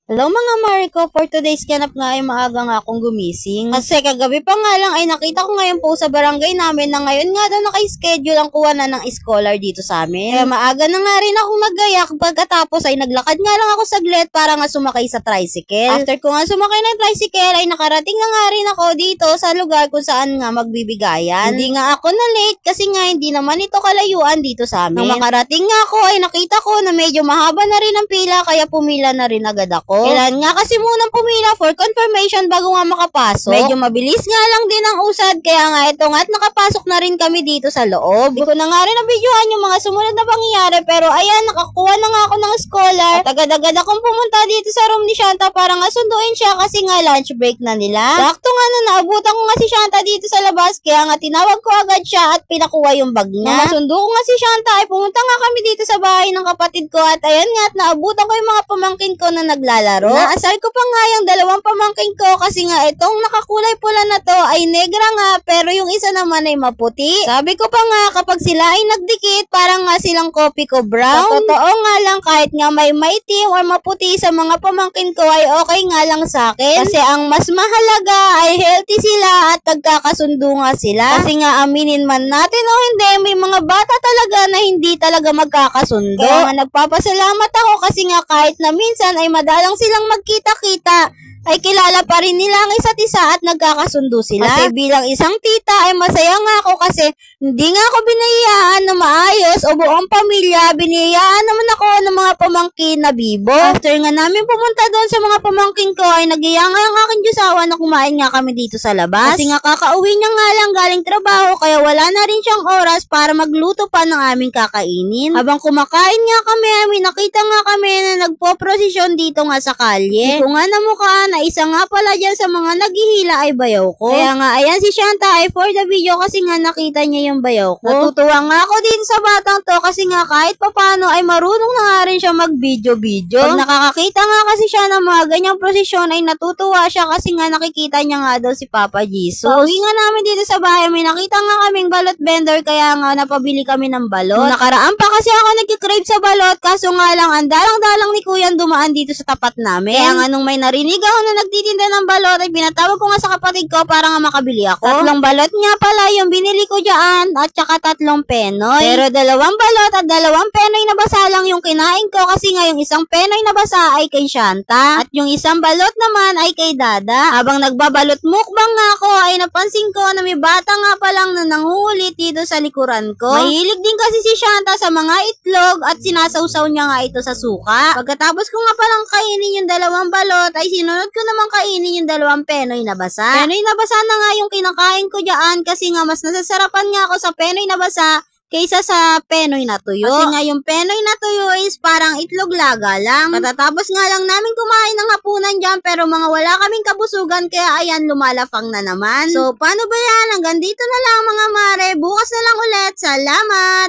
Hello mga Mariko, for today's ganap nga ay maaga nga akong gumising. Kasi kagabi pa nga lang ay nakita ko ngayon po sa barangay namin na ngayon nga daw naka-schedule ang kuha na ng scholar dito sa amin. Kaya maaga na nga rin akong naggayak, pagkatapos ay naglakad nga lang ako saglit para nga sumakay sa tricycle. After ko nga sumakay ng tricycle ay nakarating na nga rin ako dito sa lugar kung saan nga magbibigayan. Hindi nga ako na late kasi nga hindi naman ito kalayuan dito sa amin. Nang makarating nga ako ay nakita ko na medyo mahaba na rin ang pila kaya pumila na rin agad ako. Kailan nga kasi munang pumila for confirmation bago nga makapasok. Medyo mabilis nga lang din ang usad kaya nga ito nga at nakapasok na rin kami dito sa loob. Di ko na nga rin nabidyohan yung mga sumunod na pangyayari pero ayan nakakuha na nga ako ng scholar. At agad-agad akong pumunta dito sa room ni Shanta para nga sunduin siya kasi nga lunch break na nila. Sakto nga na naabutan ko nga si Shanta dito sa labas kaya nga tinawag ko agad siya at pinakuha yung bag niya. Nung masundo ko nga si Shanta ay pumunta nga kami dito sa bahay ng kapatid ko at ayan nga at naabutan ko yung mga pamangkin ko na naglalaro. Naasar ko pa nga yung dalawang pamangkin ko kasi nga itong nakakulay pula na to ay negra nga pero yung isa naman ay maputi. Sabi ko pa nga kapag sila ay nagdikit parang nga silang copy ko brown. Sa totoo nga lang kahit nga may maitim or maputi sa mga pamangkin ko ay okay nga lang sa akin. Kasi ang mas mahalaga ay healthy sila at nagkakasundo nga sila. Kasi nga aminin man natin o hindi may mga bata talaga na hindi talaga magkakasundo. Kaya nga nagpapasalamat ako kasi nga kahit na minsan ay madalang silang magkita-kita ay kilala pa rin nila ang isa't isa at nagkakasundo sila. Kasi bilang isang tita ay masaya nga ako kasi hindi nga ako binayaan na maayos o buong pamilya, binayaan naman ako ng mga pamangkin na bibo. After nga namin pumunta doon sa mga pamangkin ko ay nagiya nga ang aking Diyosawa na kumain nga kami dito sa labas. Kasi nga kakauwi niya nga lang galing trabaho kaya wala na rin siyang oras para magluto pa ng aming kakainin. Habang kumakain nga kami ay may nakita nga kami na nagpo-prosesyon dito nga sa kalye. Di ko nga namukhaan na isa nga pala dyan sa mga naghihila ay bayaw ko. Kaya nga ayan si Shanta ay for the video kasi nga nakita niya yung bayaw ko. Natutuwa nga ako dito sa batang to kasi nga kahit papano ay marunong na nga rin siya mag-video-video. Pag nakakakita nga kasi siya ng mga ganyang prosesyon ay natutuwa siya kasi nga nakikita niya nga daw si Papa Jesus. Uwi nga namin dito sa bahay may nakita nga kaming balot vendor kaya nga napabili kami ng balot. Nung nakaraan pa kasi ako nagkikrave sa balot kaso nga lang ang dalang-dalang ni Kuya dumaan dito sa tapat namin. Kaya nga nung may narinig ako na nagtitinda ng balot ay pinatawag ko nga sa kapatid ko para nga makabili ako. 3 balot nga pala yung binili ko dyan at saka 3 penoy. Pero 2 balot at 2 penoy na basa lang yung kinain ko kasi nga yung isang penoy na basa ay kay Shanta at yung isang balot naman ay kay Dada. Habang nagbabalot mukbang nga ako ay napansin ko na may bata nga palang na nanguhulit dito sa likuran ko. Mahilig din kasi si Shanta sa mga itlog at sinasawsaw niya nga ito sa suka. Pagkatapos ko nga palang kainin yung 2 balot ay sinunod ko naman kainin yung 2 penoy na basa. Penoy na basa na nga yung kinakain ko dyan kasi nga mas nasasarapan nga ako sa penoy na basa kaysa sa penoy na tuyo. Kasi nga yung penoy na tuyo is parang itlog laga lang. Katatapos nga lang namin kumain ng hapunan dyan pero mga wala kaming kabusugan kaya ayan lumalafang na naman. So paano ba yan? Hanggang dito na lang mga mare. Bukas na lang ulit. Salamat!